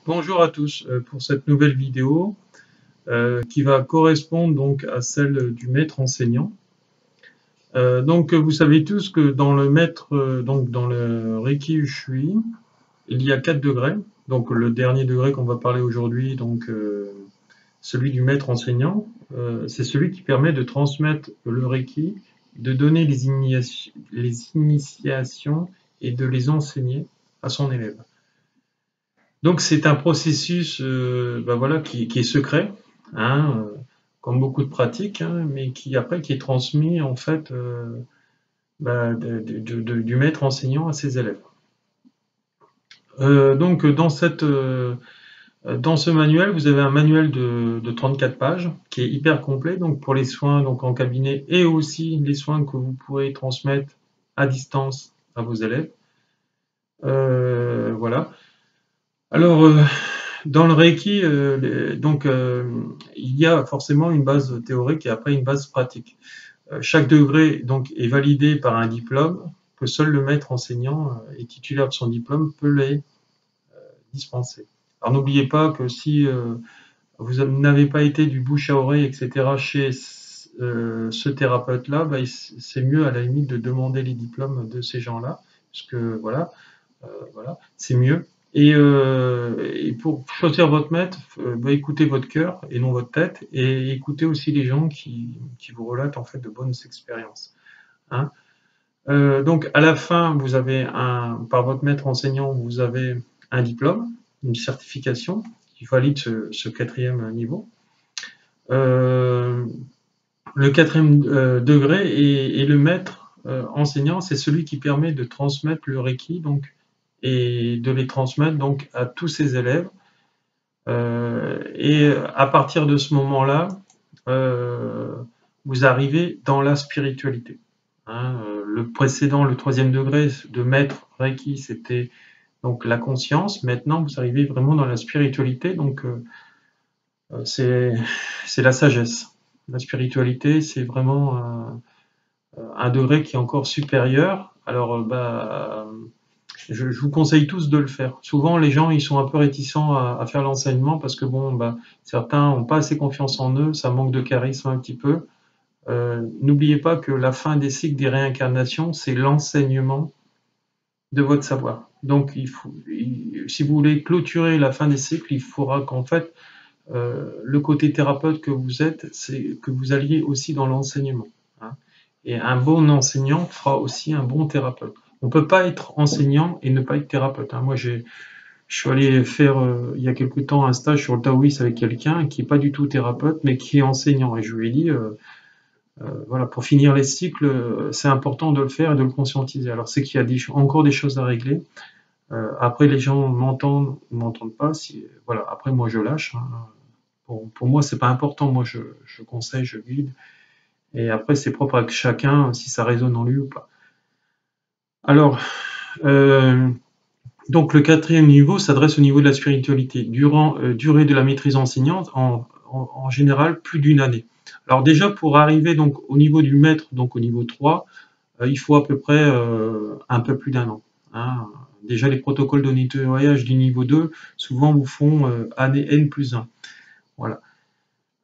Bonjour à tous pour cette nouvelle vidéo qui va correspondre donc à celle du maître enseignant. Donc vous savez tous que dans le maître, donc dans le Reiki Ushui, il y a 4 degrés. Donc le dernier degré qu'on va parler aujourd'hui, donc celui du maître enseignant, c'est celui qui permet de transmettre le Reiki, de donner les initiations et de les enseigner à son élève. Donc c'est un processus voilà, qui est secret, hein, comme beaucoup de pratiques, hein, mais qui après qui est transmis en fait du maître enseignant à ses élèves. Donc dans ce manuel, vous avez un manuel de 34 pages qui est hyper complet, donc pour les soins donc en cabinet et aussi les soins que vous pourrez transmettre à distance à vos élèves. Voilà. Alors, dans le Reiki, il y a forcément une base théorique et après une base pratique. Chaque degré donc est validé par un diplôme que seul le maître enseignant et titulaire de son diplôme peut les dispenser. Alors n'oubliez pas que si vous n'avez pas été du bouche à oreille, etc., chez ce thérapeute-là, c'est mieux à la limite de demander les diplômes de ces gens-là, parce que voilà, c'est mieux. Et pour choisir votre maître, écoutez votre cœur et non votre tête, et écoutez aussi les gens qui vous relatent en fait de bonnes expériences. Hein. Donc à la fin, vous avez par votre maître enseignant, vous avez un diplôme, une certification qui valide ce 4e niveau. Le 4e degré et le maître enseignant, c'est celui qui permet de transmettre le Reiki, donc et de les transmettre donc à tous ses élèves. Et à partir de ce moment-là, vous arrivez dans la spiritualité. Hein, le précédent, le 3e degré de maître Reiki, c'était donc la conscience. Maintenant, vous arrivez vraiment dans la spiritualité. Donc, c'est la sagesse. La spiritualité, c'est vraiment un degré qui est encore supérieur. Alors, je vous conseille tous de le faire. Souvent, les gens, ils sont un peu réticents à faire l'enseignement parce que certains n'ont pas assez confiance en eux, ça manque de charisme un petit peu. N'oubliez pas que la fin des cycles des réincarnations, c'est l'enseignement de votre savoir. Donc, si vous voulez clôturer la fin des cycles, il faudra qu'en fait, le côté thérapeute que vous êtes, c'est que vous alliez aussi dans l'enseignement. Hein. Et un bon enseignant fera aussi un bon thérapeute. On ne peut pas être enseignant et ne pas être thérapeute. Hein. Moi, je suis allé faire il y a quelque temps un stage sur le taoïsme avec quelqu'un qui n'est pas du tout thérapeute, mais qui est enseignant. Et je lui ai dit, voilà, pour finir les cycles, c'est important de le faire et de le conscientiser. Alors, c'est qu'il y a encore des choses à régler. Après, les gens m'entendent ou m'entendent pas. Voilà. Après, moi, je lâche. Hein. Pour moi, c'est pas important. Moi, je conseille, je guide. Et après, c'est propre à chacun si ça résonne en lui ou pas. Alors, donc le 4e niveau s'adresse au niveau de la spiritualité. Durée de la maîtrise enseignante, en général, plus d'1 année. Alors déjà, pour arriver donc au niveau du maître, donc au niveau 3, il faut à peu près un peu plus d'1 an. Hein. Déjà, les protocoles de nettoyage du niveau 2, souvent vous font année N+1. Voilà.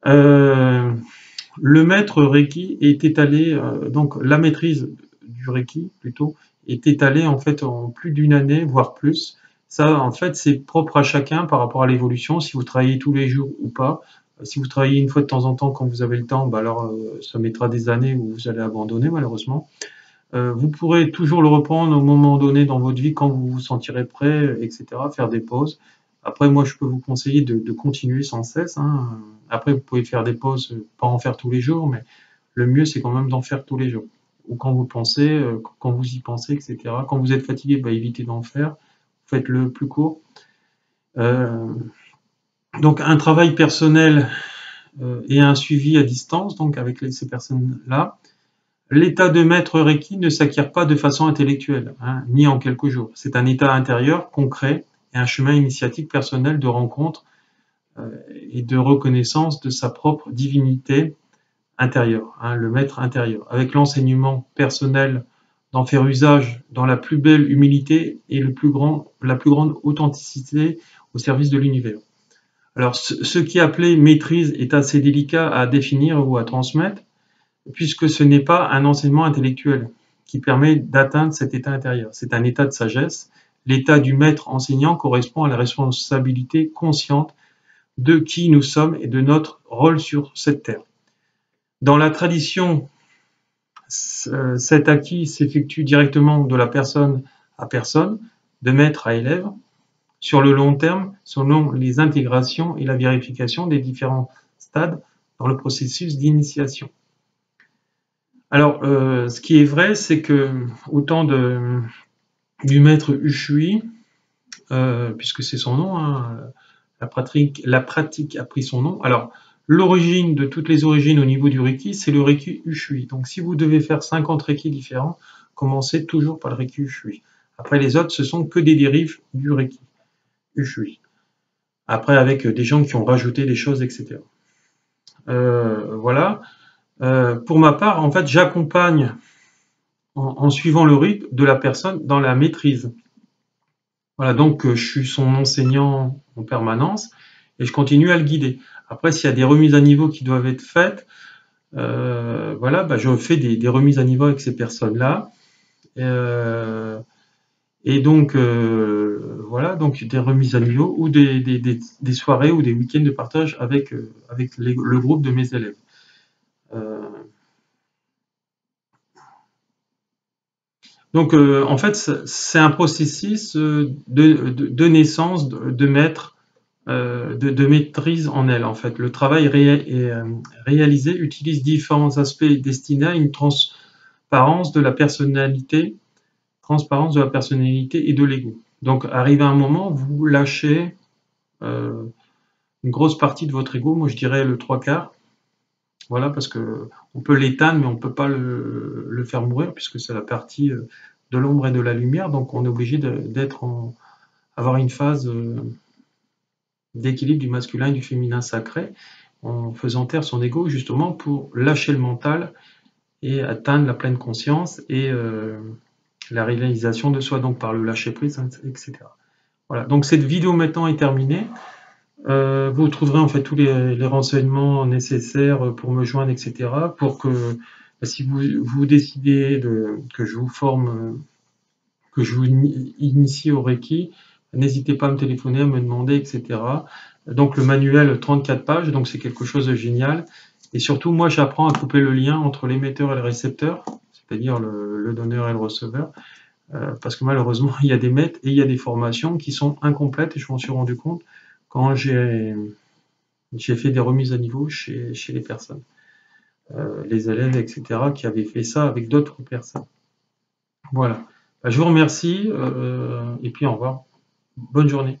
Le maître Reiki est étalé, donc la maîtrise du Reiki plutôt, est étalée en fait en plus d'1 année, voire plus. Ça, en fait, c'est propre à chacun par rapport à l'évolution, si vous travaillez tous les jours ou pas. Si vous travaillez une fois de temps en temps quand vous avez le temps, alors ça mettra des années où vous allez abandonner malheureusement. Vous pourrez toujours le reprendre au moment donné dans votre vie quand vous vous sentirez prêt, etc., faire des pauses. Après, moi, je peux vous conseiller de continuer sans cesse. Hein. Après, vous pouvez faire des pauses, pas en faire tous les jours, mais le mieux, c'est quand même d'en faire tous les jours. Ou quand vous pensez, quand vous y pensez, etc. Quand vous êtes fatigué, évitez d'en faire. Faites-le plus court. Donc, un travail personnel et un suivi à distance, donc avec ces personnes-là. L'état de maître Reiki ne s'acquiert pas de façon intellectuelle, hein, ni en quelques jours. C'est un état intérieur, concret, et un chemin initiatique personnel de rencontre et de reconnaissance de sa propre divinité intérieure, hein, le maître intérieur. Avec l'enseignement personnel d'en faire usage dans la plus belle humilité et la plus grande authenticité au service de l'univers. Alors, ce qui est appelé maîtrise est assez délicat à définir ou à transmettre, puisque ce n'est pas un enseignement intellectuel qui permet d'atteindre cet état intérieur. C'est un état de sagesse. L'état du maître enseignant correspond à la responsabilité consciente de qui nous sommes et de notre rôle sur cette terre. Dans la tradition, cet acquis s'effectue directement de la personne à personne, de maître à élève, sur le long terme, selon les intégrations et la vérification des différents stades dans le processus d'initiation. Alors, ce qui est vrai, c'est que au temps du maître Ushui, puisque c'est son nom, hein, la pratique a pris son nom. Alors, l'origine de toutes les origines au niveau du Reiki, c'est le Reiki Ushui. Donc, si vous devez faire 50 Reiki différents, commencez toujours par le Reiki Ushui. Après, les autres, ce sont que des dérives du Reiki Ushui. Après, avec des gens qui ont rajouté des choses, etc. Voilà. Pour ma part, en fait, j'accompagne en suivant le rythme de la personne dans la maîtrise. Voilà, donc je suis son enseignant en permanence et je continue à le guider. Après, s'il y a des remises à niveau qui doivent être faites, voilà, bah, je fais des remises à niveau avec ces personnes-là. Et donc, voilà, donc des remises à niveau ou des soirées ou des week-ends de partage avec le groupe de mes élèves. Donc, en fait, c'est un processus de naissance de maître, de maîtrise en elle. En fait, le travail réalisé utilise différents aspects destinés à une transparence de la personnalité et de l'ego. Donc, arrive à un moment, vous lâchez une grosse partie de votre ego, moi je dirais le 3/4. Voilà, parce que on peut l'éteindre, mais on peut pas le faire mourir, puisque c'est la partie de l'ombre et de la lumière, donc on est obligé avoir une phase d'équilibre du masculin et du féminin sacré, en faisant taire son ego, justement pour lâcher le mental et atteindre la pleine conscience et la réalisation de soi, donc par le lâcher prise, etc. Voilà, donc cette vidéo maintenant est terminée. Vous trouverez en fait tous les renseignements nécessaires pour me joindre, etc. Pour que si vous décidez que je vous forme, que je vous initie au Reiki, n'hésitez pas à me téléphoner, à me demander, etc. Donc le manuel 34 pages, donc c'est quelque chose de génial. Et surtout, moi j'apprends à couper le lien entre l'émetteur et le récepteur, c'est-à-dire le donneur et le receveur. Parce que malheureusement, il y a des maîtres et il y a des formations qui sont incomplètes et je m'en suis rendu compte quand j'ai fait des remises à niveau chez les personnes, les élèves, etc., qui avaient fait ça avec d'autres personnes. Voilà. Je vous remercie et puis au revoir. Bonne journée.